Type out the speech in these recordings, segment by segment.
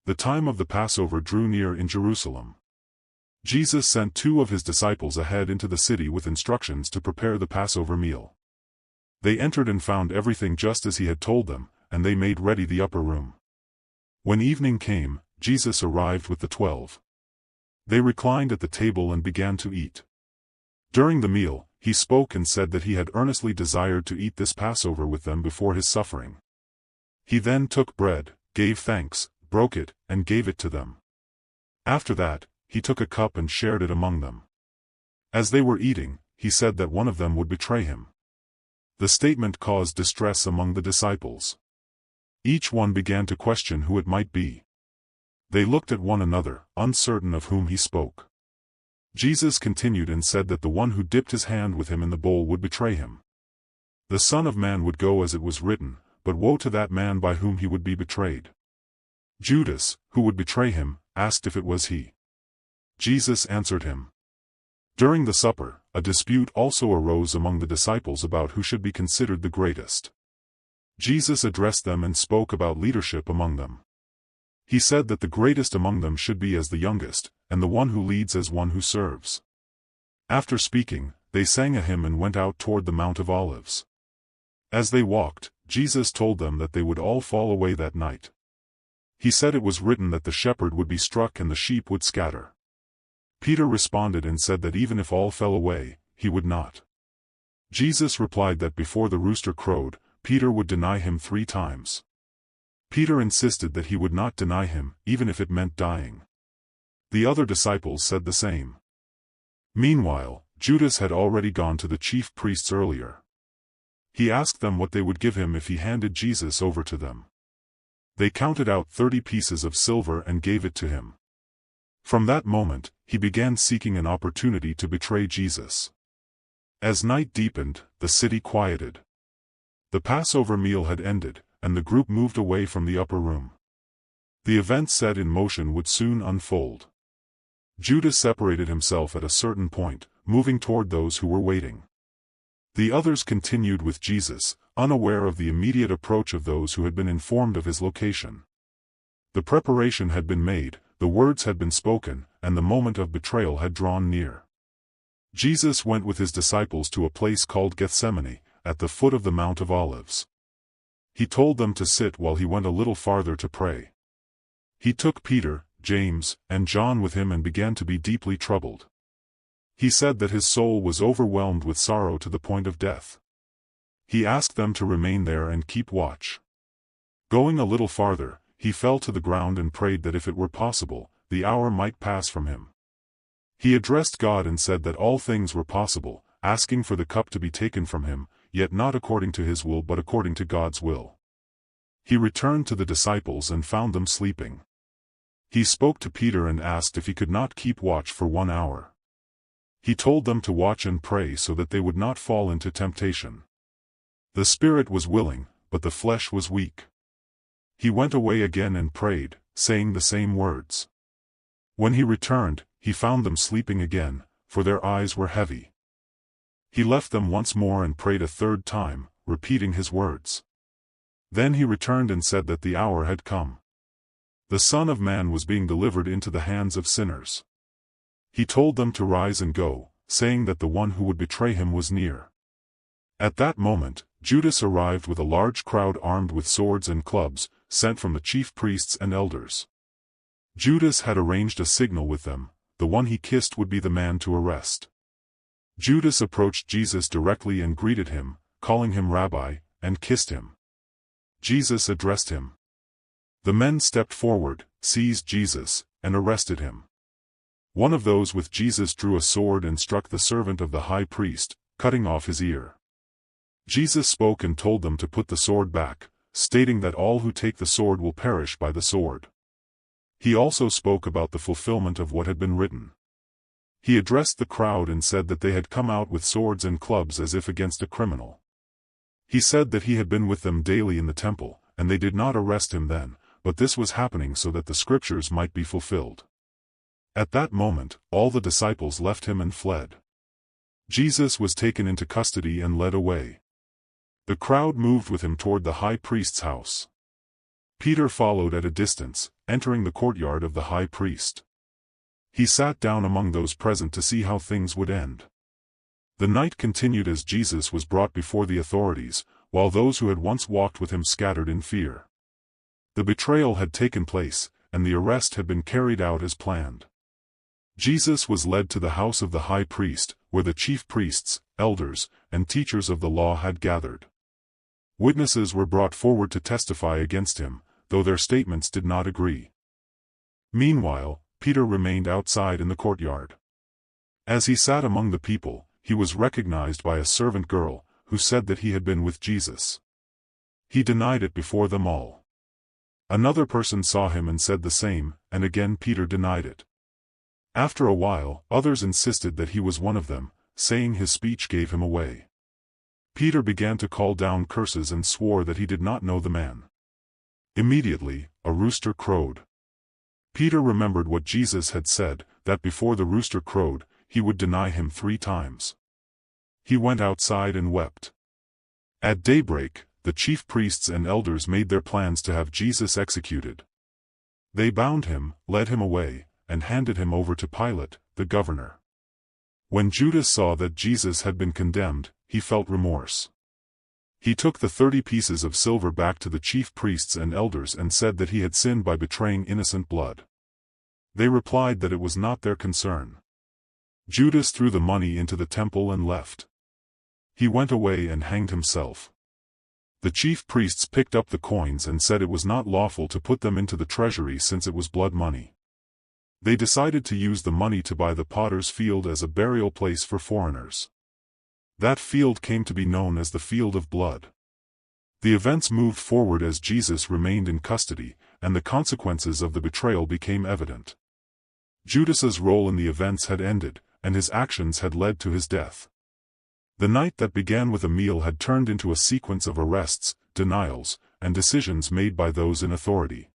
The time of the Passover drew near in Jerusalem. Jesus sent 2 of his disciples ahead into the city with instructions to prepare the Passover meal. They entered and found everything just as he had told them, and they made ready the upper room. When evening came, Jesus arrived with the 12. They reclined at the table and began to eat. During the meal, he spoke and said that he had earnestly desired to eat this Passover with them before his suffering. He then took bread, gave thanks, broke it, and gave it to them. After that, he took a cup and shared it among them. As they were eating, he said that one of them would betray him. The statement caused distress among the disciples. Each one began to question who it might be. They looked at one another, uncertain of whom he spoke. Jesus continued and said that the one who dipped his hand with him in the bowl would betray him. The Son of Man would go as it was written, but woe to that man by whom he would be betrayed. Judas, who would betray him, asked if it was he. Jesus answered him. During the supper, a dispute also arose among the disciples about who should be considered the greatest. Jesus addressed them and spoke about leadership among them. He said that the greatest among them should be as the youngest, and the one who leads as one who serves. After speaking, they sang a hymn and went out toward the Mount of Olives. As they walked, Jesus told them that they would all fall away that night. He said it was written that the shepherd would be struck and the sheep would scatter. Peter responded and said that even if all fell away, he would not. Jesus replied that before the rooster crowed, Peter would deny him 3 times. Peter insisted that he would not deny him, even if it meant dying. The other disciples said the same. Meanwhile, Judas had already gone to the chief priests earlier. He asked them what they would give him if he handed Jesus over to them. They counted out 30 pieces of silver and gave it to him. From that moment, he began seeking an opportunity to betray Jesus. As night deepened, the city quieted. The Passover meal had ended, and the group moved away from the upper room. The events set in motion would soon unfold. Judas separated himself at a certain point, moving toward those who were waiting. The others continued with Jesus, unaware of the immediate approach of those who had been informed of his location. The preparation had been made, the words had been spoken, and the moment of betrayal had drawn near. Jesus went with his disciples to a place called Gethsemane, at the foot of the Mount of Olives. He told them to sit while he went a little farther to pray. He took Peter, James, and John with him and began to be deeply troubled. He said that his soul was overwhelmed with sorrow to the point of death. He asked them to remain there and keep watch. Going a little farther, he fell to the ground and prayed that if it were possible, the hour might pass from him. He addressed God and said that all things were possible, asking for the cup to be taken from him, yet not according to his will but according to God's will. He returned to the disciples and found them sleeping. He spoke to Peter and asked if he could not keep watch for 1 hour. He told them to watch and pray so that they would not fall into temptation. The spirit was willing, but the flesh was weak. He went away again and prayed, saying the same words. When he returned, he found them sleeping again, for their eyes were heavy. He left them once more and prayed a 3rd time, repeating his words. Then he returned and said that the hour had come. The Son of Man was being delivered into the hands of sinners. He told them to rise and go, saying that the one who would betray him was near. At that moment, Judas arrived with a large crowd armed with swords and clubs, sent from the chief priests and elders. Judas had arranged a signal with them: the one he kissed would be the man to arrest. Judas approached Jesus directly and greeted him, calling him Rabbi, and kissed him. Jesus addressed him. The men stepped forward, seized Jesus, and arrested him. One of those with Jesus drew a sword and struck the servant of the high priest, cutting off his ear. Jesus spoke and told them to put the sword back, stating that all who take the sword will perish by the sword. He also spoke about the fulfillment of what had been written. He addressed the crowd and said that they had come out with swords and clubs as if against a criminal. He said that he had been with them daily in the temple, and they did not arrest him then, but this was happening so that the scriptures might be fulfilled. At that moment, all the disciples left him and fled. Jesus was taken into custody and led away. The crowd moved with him toward the high priest's house. Peter followed at a distance, entering the courtyard of the high priest. He sat down among those present to see how things would end. The night continued as Jesus was brought before the authorities, while those who had once walked with him scattered in fear. The betrayal had taken place, and the arrest had been carried out as planned. Jesus was led to the house of the high priest, where the chief priests, elders, and teachers of the law had gathered. Witnesses were brought forward to testify against him, though their statements did not agree. Meanwhile, Peter remained outside in the courtyard. As he sat among the people, he was recognized by a servant girl, who said that he had been with Jesus. He denied it before them all. Another person saw him and said the same, and again Peter denied it. After a while, others insisted that he was one of them, saying his speech gave him away. Peter began to call down curses and swore that he did not know the man. Immediately, a rooster crowed. Peter remembered what Jesus had said, that before the rooster crowed, he would deny him 3 times. He went outside and wept. At daybreak, the chief priests and elders made their plans to have Jesus executed. They bound him, led him away, and handed him over to Pilate, the governor. When Judas saw that Jesus had been condemned, he felt remorse. He took the 30 pieces of silver back to the chief priests and elders and said that he had sinned by betraying innocent blood. They replied that it was not their concern. Judas threw the money into the temple and left. He went away and hanged himself. The chief priests picked up the coins and said it was not lawful to put them into the treasury since it was blood money. They decided to use the money to buy the potter's field as a burial place for foreigners. That field came to be known as the Field of Blood. The events moved forward as Jesus remained in custody, and the consequences of the betrayal became evident. Judas's role in the events had ended, and his actions had led to his death. The night that began with a meal had turned into a sequence of arrests, denials, and decisions made by those in authority.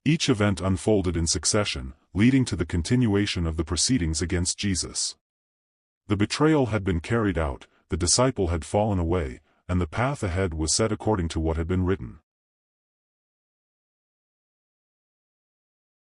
Each event unfolded in succession, leading to the continuation of the proceedings against Jesus. The betrayal had been carried out, the disciple had fallen away, and the path ahead was set according to what had been written.